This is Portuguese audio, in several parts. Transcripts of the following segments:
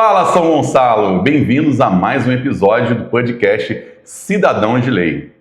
Fala, São Gonçalo! Bem-vindos a mais um episódio do podcast Cidadão de Lei.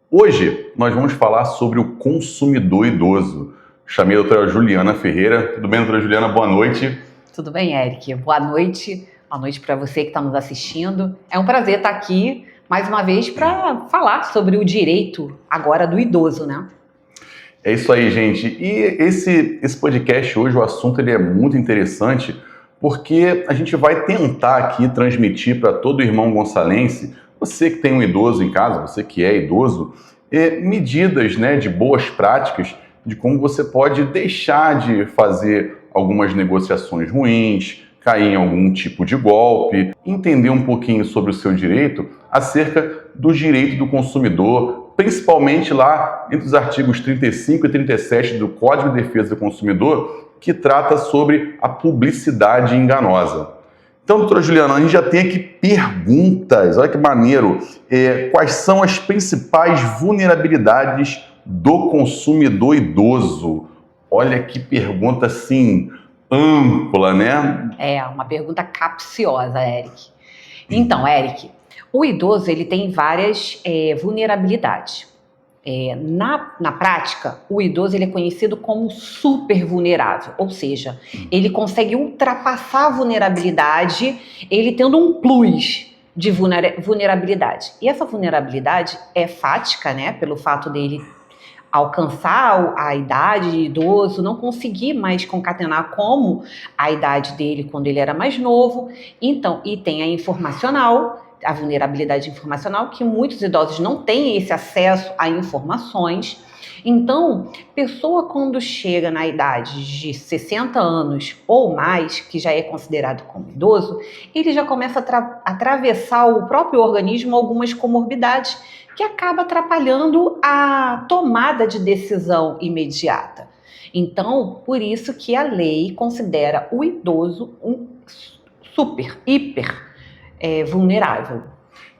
Hoje nós vamos falar sobre o consumidor idoso. Chamei a doutora Juliana Ferreira. Tudo bem, doutora Juliana? Boa noite. Tudo bem, Eric. Boa noite. Boa noite para você que está nos assistindo. É um prazer estar aqui mais uma vez para falar sobre o direito agora do idoso, né? É isso aí, gente. E esse podcast hoje, o assunto ele é muito interessante porque a gente vai tentar aqui transmitir para todo irmão gonçalense, você que tem um idoso em casa, você que é idoso, medidas, né, de boas práticas de como você pode deixar de fazer algumas negociações ruins, cair em algum tipo de golpe, entender um pouquinho sobre o seu direito acerca do direito do consumidor, principalmente lá entre os artigos 35 e 37 do Código de Defesa do Consumidor, que trata sobre a publicidade enganosa. Então, doutora Juliana, a gente já tem aqui perguntas, olha que maneiro. Quais são as principais vulnerabilidades do consumidor idoso? Olha que pergunta, assim, ampla, né? É uma pergunta capciosa, Eric. Então, Eric, o idoso ele tem várias vulnerabilidades. Na prática, o idoso ele é conhecido como super vulnerável, ou seja, ele consegue ultrapassar a vulnerabilidade, ele tendo um plus de vulnerabilidade. E essa vulnerabilidade é fática, né, pelo fato dele alcançar a idade de idoso, não conseguir mais concatenar como a idade dele quando ele era mais novo. Então, e tem a informacional, a vulnerabilidade informacional, que muitos idosos não têm esse acesso a informações. Então, pessoa quando chega na idade de 60 anos ou mais, que já é considerado como idoso, ele já começa a atravessar o próprio organismo algumas comorbidades que acaba atrapalhando a tomada de decisão imediata. Então, por isso que a lei considera o idoso um hiper vulnerável.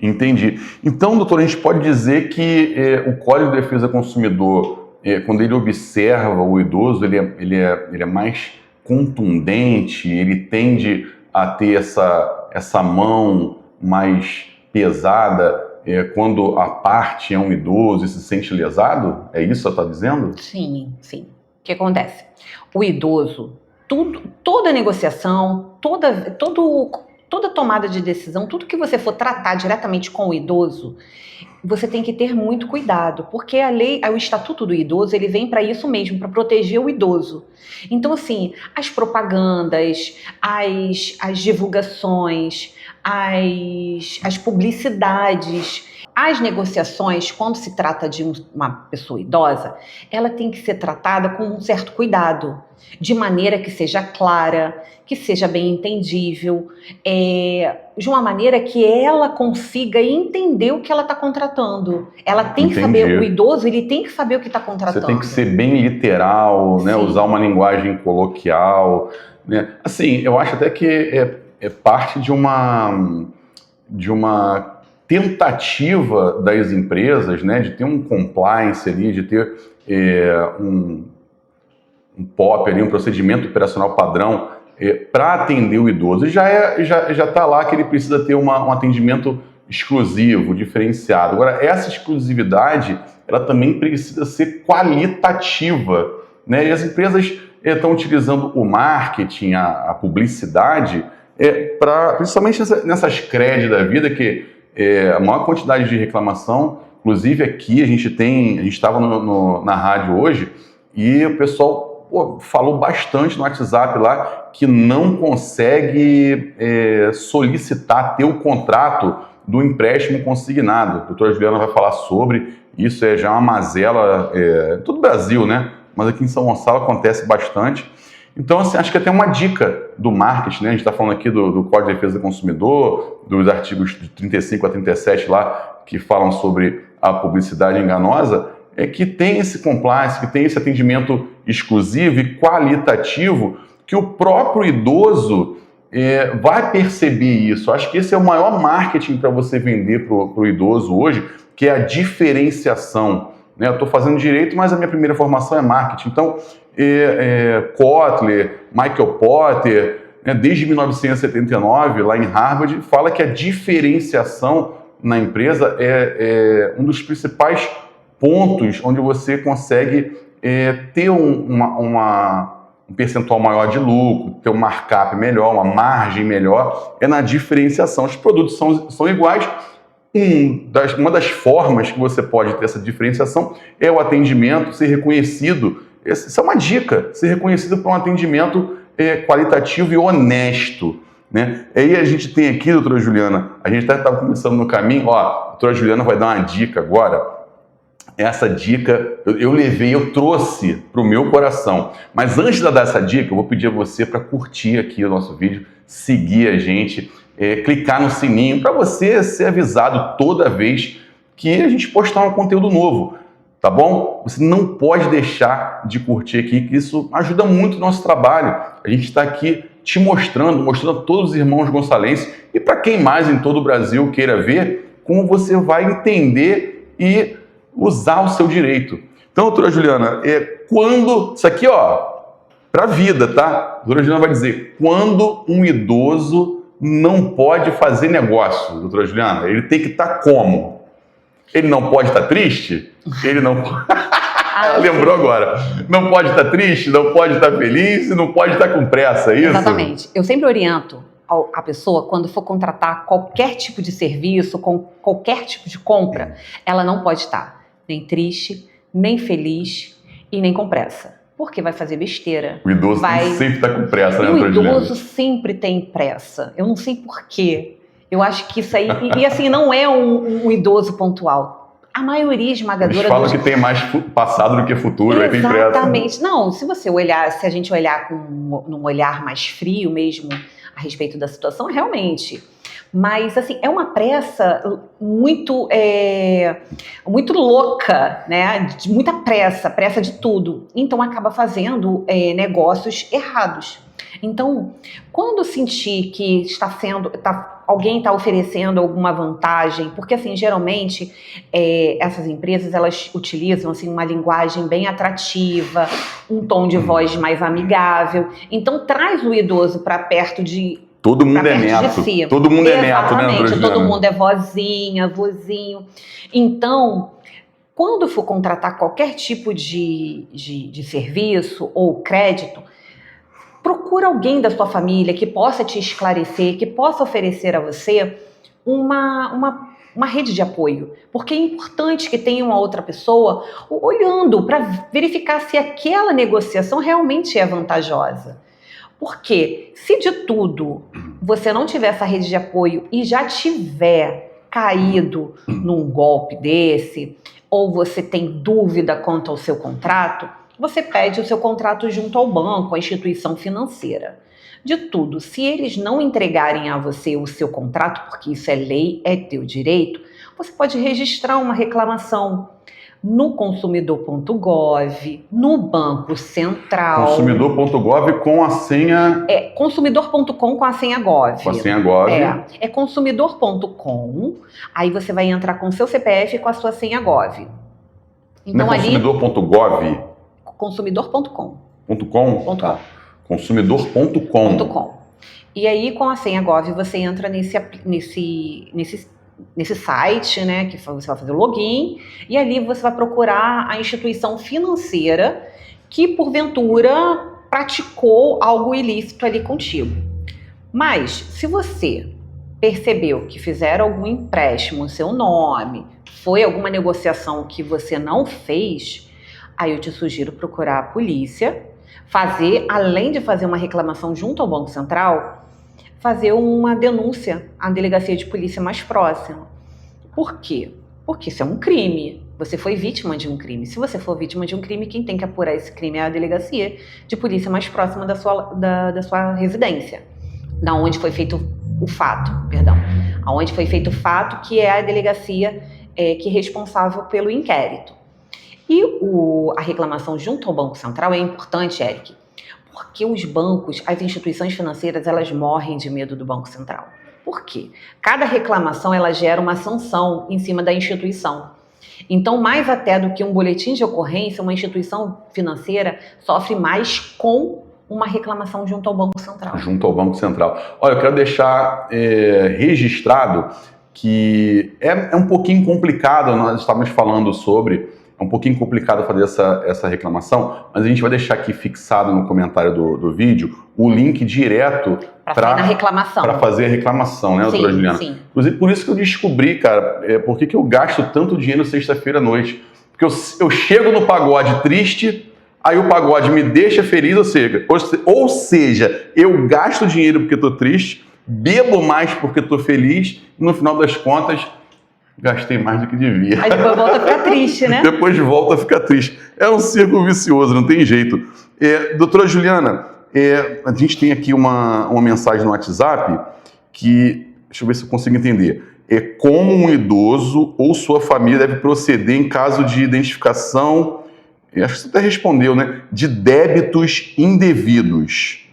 Entendi. Então, doutor, a gente pode dizer que o Código de Defesa do Consumidor, quando ele observa o idoso, ele é mais contundente, ele tende a ter essa mão mais pesada quando a parte é um idoso e se sente lesado? É isso que você está dizendo? Sim, sim. O que acontece? O idoso, toda negociação, toda tomada de decisão, tudo que você for tratar diretamente com o idoso, você tem que ter muito cuidado, porque a lei, o Estatuto do Idoso, ele vem para isso mesmo, para proteger o idoso. Então, assim, as propagandas, as divulgações, as publicidades, as negociações, quando se trata de uma pessoa idosa, ela tem que ser tratada com um certo cuidado, de maneira que seja clara, que seja bem entendível, de uma maneira que ela consiga entender o que ela está contratando. Ela tem que saber, o idoso ele tem que saber o que está contratando. Você tem que ser bem literal, né? Usar uma linguagem coloquial, né? Assim, eu acho até que é parte de uma tentativa das empresas, né, de ter um compliance ali, de ter um POP ali, um procedimento operacional padrão para atender o idoso. E já está lá que ele precisa ter um atendimento exclusivo, diferenciado. Agora, essa exclusividade, ela também precisa ser qualitativa, né? E as empresas estão utilizando o marketing, a publicidade, principalmente nessas CRED da vida, que a maior quantidade de reclamação, inclusive aqui a gente estava na rádio hoje e o pessoal falou bastante no WhatsApp lá que não consegue solicitar, ter o contrato do empréstimo consignado. A doutora Juliana vai falar sobre isso, já uma mazela em todo o Brasil, né? Mas aqui em São Gonçalo acontece bastante. Então, assim, acho que até uma dica do marketing, né? A gente está falando aqui do Código de Defesa do Consumidor, dos artigos de 35 a 37 lá, que falam sobre a publicidade enganosa, que tem esse compliance, que tem esse atendimento exclusivo e qualitativo, que o próprio idoso vai perceber isso. Acho que esse é o maior marketing para você vender para o idoso hoje, que é a diferenciação. né? Eu estou fazendo direito, mas a minha primeira formação é marketing. Então, Kotler, Michael Porter, né, desde 1979, lá em Harvard, fala que a diferenciação na empresa é um dos principais pontos onde você consegue ter um percentual maior de lucro, ter um markup melhor, uma margem melhor, é na diferenciação. Os produtos são iguais. Uma das formas que você pode ter essa diferenciação é o atendimento ser reconhecido. Essa é uma dica, ser reconhecido por um atendimento qualitativo e honesto, né? E aí a gente tem aqui, doutora Juliana, a gente estava começando no caminho, ó, a doutora Juliana vai dar uma dica agora. Essa dica eu trouxe para o meu coração. Mas antes de dar essa dica, eu vou pedir a você para curtir aqui o nosso vídeo, seguir a gente, clicar no sininho para você ser avisado toda vez que a gente postar um conteúdo novo, tá bom? Você não pode deixar de curtir aqui, que isso ajuda muito o nosso trabalho. A gente está aqui te mostrando a todos os irmãos gonçalenses e para quem mais em todo o Brasil queira ver, como você vai entender e usar o seu direito. Então, doutora Juliana, isso aqui, ó, para a vida, tá? A doutora Juliana vai dizer, quando um idoso não pode fazer negócio, doutora Juliana, ele tem que estar como? Ele não pode estar triste? Ele não pode... Ela lembrou agora. Não pode estar triste, não pode estar feliz, não pode estar com pressa, é isso? Exatamente. Eu sempre oriento a pessoa, quando for contratar qualquer tipo de serviço, com qualquer tipo de compra, ela não pode estar nem triste, nem feliz e nem com pressa. Porque vai fazer besteira. O idoso sempre está com pressa, né, doutora Juliana? O idoso sempre tem pressa. Eu não sei por quê. Eu acho que isso aí... E assim, não é um idoso pontual. A maioria esmagadora... Eles falam que tem mais passado do que futuro, aí tem pressa. Exatamente. Não, se a gente olhar num olhar mais frio mesmo a respeito da situação, realmente... Mas, assim, é uma pressa muito louca, né? De muita pressa de tudo. Então, acaba fazendo negócios errados. Então, quando sentir que alguém está oferecendo alguma vantagem, porque, assim, geralmente, essas empresas, elas utilizam, assim, uma linguagem bem atrativa, um tom de voz mais amigável. Então, traz o idoso para perto de... Todo mundo é neto. Si. Todo mundo é neto, né, Exatamente, todo mundo é vozinha, vozinho. Então, quando for contratar qualquer tipo de serviço ou crédito, procura alguém da sua família que possa te esclarecer, que possa oferecer a você uma rede de apoio. Porque é importante que tenha uma outra pessoa olhando para verificar se aquela negociação realmente é vantajosa. Porque se de tudo você não tiver essa rede de apoio e já tiver caído num golpe desse, ou você tem dúvida quanto ao seu contrato, você pede o seu contrato junto ao banco, à instituição financeira. De tudo, se eles não entregarem a você o seu contrato, porque isso é lei, é teu direito, você pode registrar uma reclamação no consumidor.gov, no Banco Central. Consumidor.gov com a senha... consumidor.com com a senha gov. Com a senha gov. É consumidor.com, aí você vai entrar com o seu CPF e com a sua senha gov. Então, não é consumidor.gov? Consumidor.com. .com? Tá. Consumidor.com. E aí, com a senha gov, você entra nesse site, né, que você vai fazer o login, e ali você vai procurar a instituição financeira que, porventura, praticou algo ilícito ali contigo. Mas, se você percebeu que fizeram algum empréstimo no seu nome, foi alguma negociação que você não fez, aí eu te sugiro procurar a polícia, além de fazer uma reclamação junto ao Banco Central, fazer uma denúncia à delegacia de polícia mais próxima. Por quê? Porque isso é um crime. Você foi vítima de um crime. Se você for vítima de um crime, quem tem que apurar esse crime é a delegacia de polícia mais próxima da sua residência. Da onde foi feito o fato, aonde foi feito o fato, que é a delegacia que é responsável pelo inquérito. E a reclamação junto ao Banco Central é importante, Eric, porque os bancos, as instituições financeiras, elas morrem de medo do Banco Central. Por quê? Cada reclamação, ela gera uma sanção em cima da instituição. Então, mais até do que um boletim de ocorrência, uma instituição financeira sofre mais com uma reclamação junto ao Banco Central. Junto ao Banco Central. Olha, eu quero deixar registrado que é um pouquinho complicado, nós estávamos falando sobre, é um pouquinho complicado fazer essa reclamação, mas a gente vai deixar aqui fixado no comentário do vídeo o link direto para fazer a reclamação, né, doutora Juliana? Sim. Inclusive, por isso que eu descobri, cara, por que eu gasto tanto dinheiro sexta-feira à noite. Porque eu chego no pagode triste, aí o pagode me deixa feliz, ou seja, eu gasto dinheiro porque estou triste, bebo mais porque estou feliz, e no final das contas, gastei mais do que devia. Aí depois volta a ficar triste, né? Depois volta a ficar triste. É um círculo vicioso, não tem jeito. Doutora Juliana, a gente tem aqui uma mensagem no WhatsApp que, deixa eu ver se eu consigo entender. Como um idoso ou sua família deve proceder em caso de identificação, acho que você até respondeu, né? De débitos indevidos.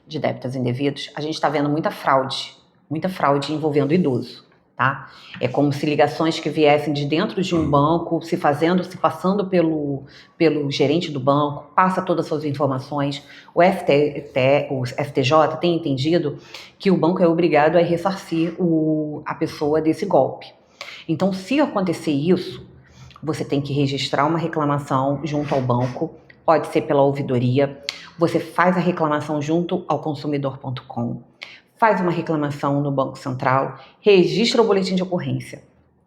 De débitos indevidos, a gente está vendo muita fraude envolvendo o idoso. Tá? É como se ligações que viessem de dentro de um banco, se passando pelo gerente do banco, passa todas as suas informações. O STJ tem entendido que o banco é obrigado a ressarcir a pessoa desse golpe. Então, se acontecer isso, você tem que registrar uma reclamação junto ao banco, pode ser pela ouvidoria, você faz a reclamação junto ao consumidor.com, faz uma reclamação no Banco Central, registra o boletim de ocorrência.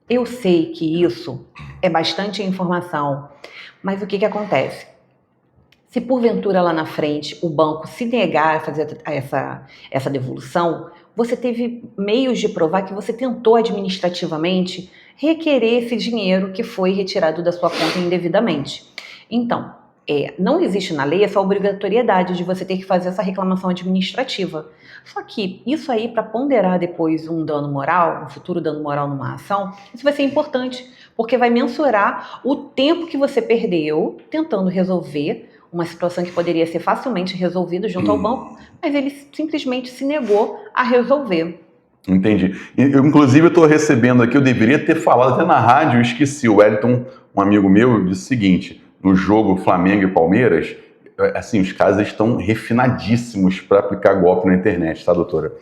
Eu sei que isso é bastante informação, mas o que acontece? Se porventura lá na frente o banco se negar a fazer essa devolução, você teve meios de provar que você tentou administrativamente requerer esse dinheiro que foi retirado da sua conta indevidamente. Então, não existe na lei essa obrigatoriedade de você ter que fazer essa reclamação administrativa. Só que isso aí, para ponderar depois um dano moral, um futuro dano moral numa ação, isso vai ser importante, porque vai mensurar o tempo que você perdeu tentando resolver uma situação que poderia ser facilmente resolvida junto ao banco, mas ele simplesmente se negou a resolver. Entendi. Inclusive, eu estou recebendo aqui, eu deveria ter falado até na rádio, eu esqueci. O Wellington, um amigo meu, disse o seguinte: no jogo Flamengo e Palmeiras, assim, os caras estão refinadíssimos para aplicar golpe na internet, tá, doutora?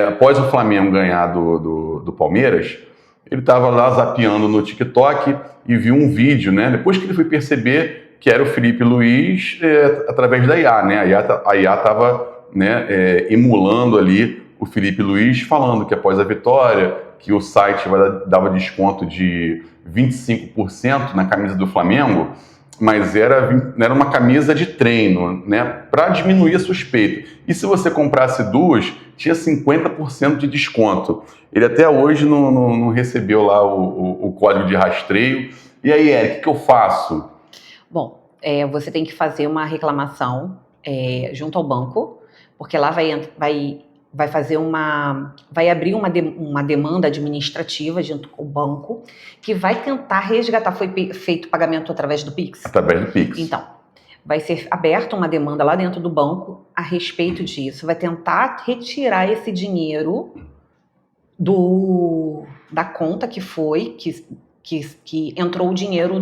Após o Flamengo ganhar do Palmeiras, ele estava lá zapeando no TikTok e viu um vídeo, né? Depois que ele foi perceber que era o Felipe Luiz através da IA, né? A IA estava, né, emulando ali o Felipe Luiz, falando que após a vitória, que o site dava desconto de 25% na camisa do Flamengo, mas era uma camisa de treino, né, para diminuir a suspeita. E se você comprasse duas, tinha 50% de desconto. Ele até hoje não recebeu lá o código de rastreio. E aí, Eric, o que eu faço? Bom, você tem que fazer uma reclamação junto ao banco, porque lá vai abrir uma demanda administrativa junto com o banco, que vai tentar resgatar. Foi feito pagamento através do Pix? Através do Pix. Então, vai ser aberta uma demanda lá dentro do banco a respeito disso. Vai tentar retirar esse dinheiro da conta que entrou o dinheiro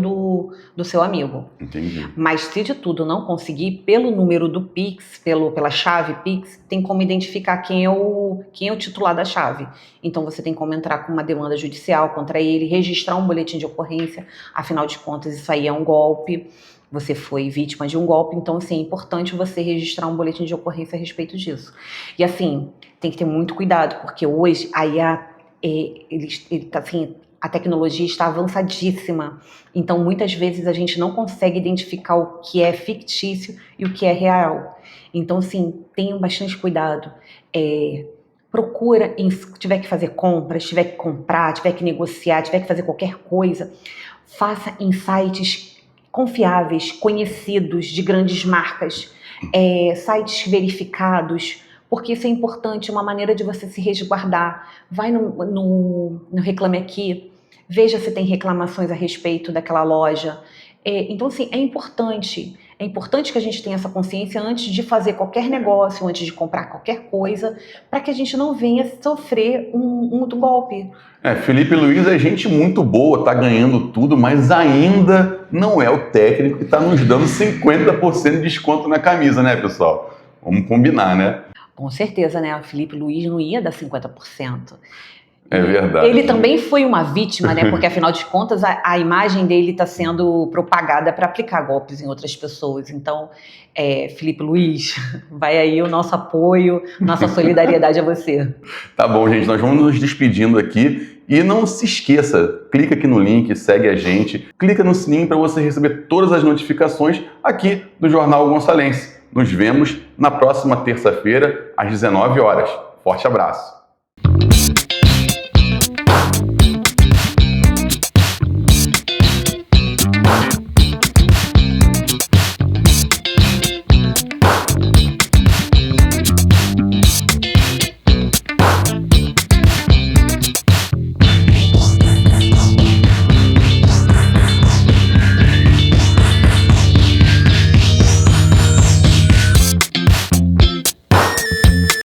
do seu amigo. Entendi. Mas se de tudo não conseguir, pelo número do Pix, pela chave Pix, tem como identificar quem é o titular da chave. Então você tem como entrar com uma demanda judicial contra ele, registrar um boletim de ocorrência, afinal de contas isso aí é um golpe, você foi vítima de um golpe, então assim, é importante você registrar um boletim de ocorrência a respeito disso. E assim, tem que ter muito cuidado, porque hoje a IA, a tecnologia está avançadíssima, então muitas vezes a gente não consegue identificar o que é fictício e o que é real. Então, assim, tenham bastante cuidado. Procura, se tiver que fazer compras, tiver que comprar, tiver que negociar, tiver que fazer qualquer coisa, faça em sites confiáveis, conhecidos, de grandes marcas, sites verificados, porque isso é importante, uma maneira de você se resguardar. Vai no Reclame Aqui, veja se tem reclamações a respeito daquela loja. Então, assim, é importante É importante que a gente tenha essa consciência antes de fazer qualquer negócio, antes de comprar qualquer coisa, para que a gente não venha sofrer um outro golpe. Felipe Luiz é gente muito boa, tá ganhando tudo, mas ainda não é o técnico que está nos dando 50% de desconto na camisa, né, pessoal? Vamos combinar, né? Com certeza, né? O Felipe Luiz não ia dar 50%. É verdade. Ele também foi uma vítima, né? Porque, afinal de contas, a imagem dele está sendo propagada para aplicar golpes em outras pessoas. Então, Felipe Luiz, vai aí o nosso apoio, nossa solidariedade a você. Tá bom, gente. Nós vamos nos despedindo aqui. E não se esqueça, clica aqui no link, segue a gente, clica no sininho para você receber todas as notificações aqui do Jornal Gonçalense. Nos vemos na próxima terça-feira, às 19 horas. Forte abraço.